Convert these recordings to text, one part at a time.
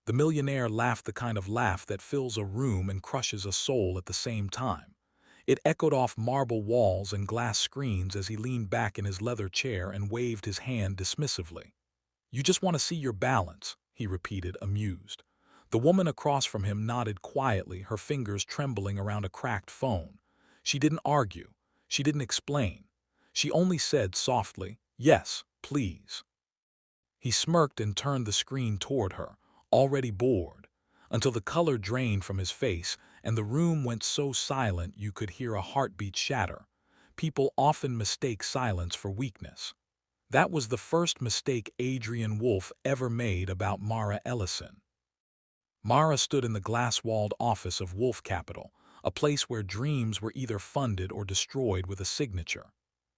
The millionaire laughed the kind of laugh that fills a room and crushes a soul at the same time. It echoed off marble walls and glass screens as he leaned back in his leather chair and waved his hand dismissively. "You just want to see your balance," he repeated, amused. The woman across from him nodded quietly, her fingers trembling around a cracked phone. She didn't argue. She didn't explain. She only said softly, "Yes, please." He smirked and turned the screen toward her, already bored, until the color drained from his face and the room went so silent you could hear a heartbeat shatter. People often mistake silence for weakness. That was the first mistake Adrian Wolfe ever made about Mara Ellison. Mara stood in the glass-walled office of Wolfe Capital, a place where dreams were either funded or destroyed with a signature.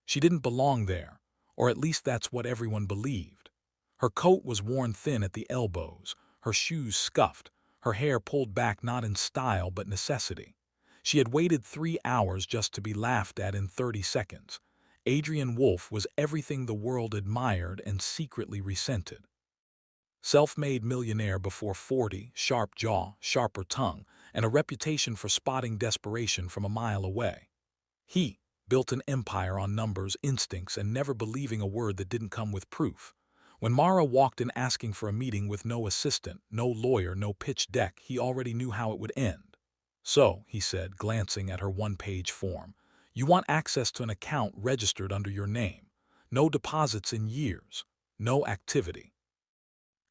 She didn't belong there, or at least that's what everyone believed. Her coat was worn thin at the elbows, her shoes scuffed, her hair pulled back not in style but necessity. She had waited 3 hours just to be laughed at in 30 seconds. Adrian Wolfe was everything the world admired and secretly resented. Self-made millionaire before 40, sharp jaw, sharper tongue, and a reputation for spotting desperation from a mile away. He built an empire on numbers, instincts, and never believing a word that didn't come with proof. When Mara walked in asking for a meeting with no assistant, no lawyer, no pitch deck, he already knew how it would end. "So," he said, glancing at her one-page form, "you want access to an account registered under your name. No deposits in years. No activity.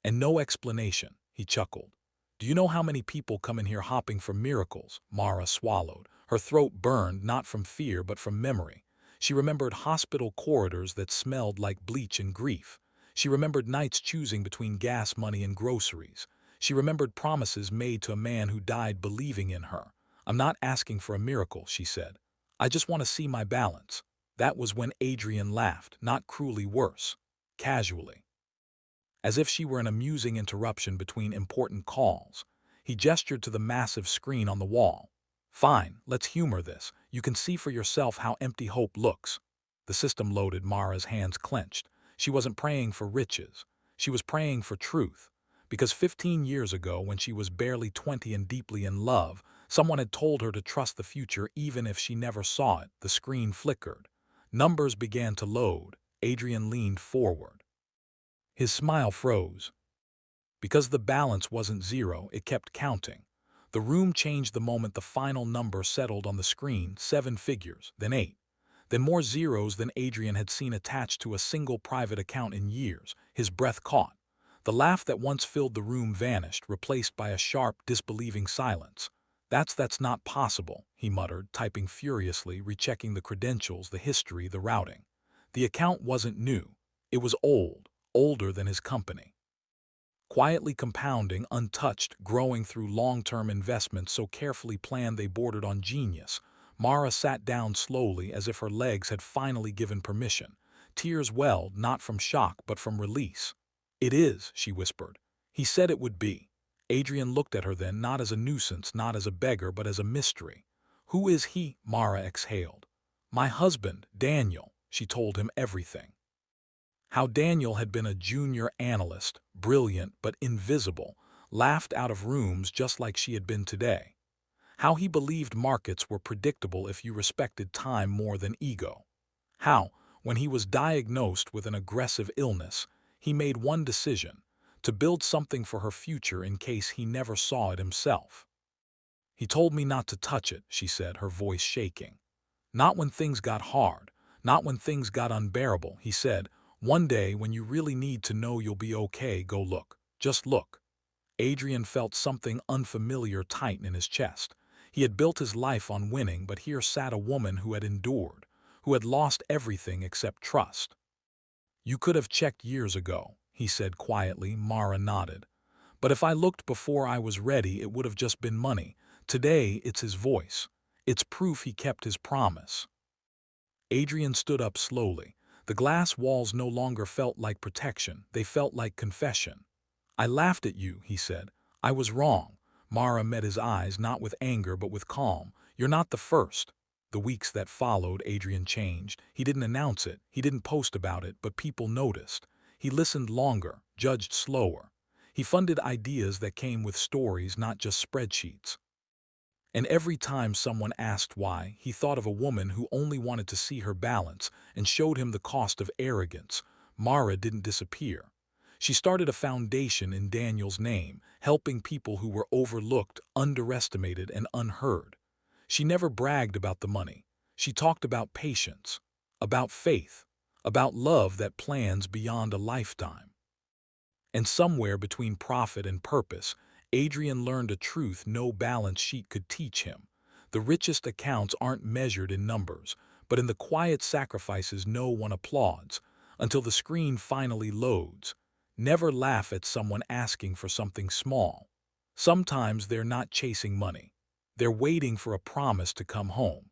And no explanation," he chuckled. "Do you know how many people come in here hopping for miracles?" Mara swallowed. Her throat burned, not from fear but from memory. She remembered hospital corridors that smelled like bleach and grief. She remembered nights choosing between gas money and groceries. She remembered promises made to a man who died believing in her. "I'm not asking for a miracle," she said. "I just want to see my balance." That was when Adrian laughed, not cruelly worse, casually, as if she were an amusing interruption between important calls. He gestured to the massive screen on the wall. "Fine, let's humor this. You can see for yourself how empty hope looks." The system loaded. Mara's hands clenched. She wasn't praying for riches. She was praying for truth. Because 15 years ago, when she was barely 20 and deeply in love, someone had told her to trust the future even if she never saw it. The screen flickered. Numbers began to load. Adrian leaned forward. His smile froze. Because the balance wasn't zero, it kept counting. The room changed the moment the final number settled on the screen, 7 figures, then 8. Then more zeros than Adrian had seen attached to a single private account in years. His breath caught. The laugh that once filled the room vanished, replaced by a sharp, disbelieving silence. That's not possible," he muttered, typing furiously, rechecking the credentials, the history, the routing. The account wasn't new. It was old, older than his company. Quietly compounding, untouched, growing through long-term investments so carefully planned they bordered on genius. Mara sat down slowly as if her legs had finally given permission. Tears welled, not from shock but from release. "It is," she whispered. "He said it would be." Adrian looked at her then, not as a nuisance, not as a beggar, but as a mystery. "Who is he?" Mara exhaled. "My husband, Daniel." She told him everything. How Daniel had been a junior analyst, brilliant but invisible, laughed out of rooms just like she had been today. How he believed markets were predictable if you respected time more than ego. How, when he was diagnosed with an aggressive illness, he made one decision: to build something for her future in case he never saw it himself. "He told me not to touch it," she said, her voice shaking. "Not when things got hard, not when things got unbearable," he said. "One day, when you really need to know you'll be okay, go look. Just look." Adrian felt something unfamiliar tighten in his chest. He had built his life on winning, but here sat a woman who had endured, who had lost everything except trust. "You could have checked years ago," he said quietly. Mara nodded. "But if I looked before I was ready, it would have just been money. Today, it's his voice. It's proof he kept his promise." Adrian stood up slowly. The glass walls no longer felt like protection, they felt like confession. "I laughed at you," he said. "I was wrong." Mara met his eyes, not with anger but with calm. "You're not the first." The weeks that followed, Adrian changed. He didn't announce it, he didn't post about it, but people noticed. He listened longer, judged slower. He funded ideas that came with stories, not just spreadsheets. And every time someone asked why, he thought of a woman who only wanted to see her balance and showed him the cost of arrogance. Mara didn't disappear. She started a foundation in Daniel's name, helping people who were overlooked, underestimated, and unheard. She never bragged about the money. She talked about patience, about faith, about love that plans beyond a lifetime. And somewhere between profit and purpose, Adrian learned a truth no balance sheet could teach him. The richest accounts aren't measured in numbers, but in the quiet sacrifices no one applauds, until the screen finally loads. Never laugh at someone asking for something small. Sometimes they're not chasing money. They're waiting for a promise to come home.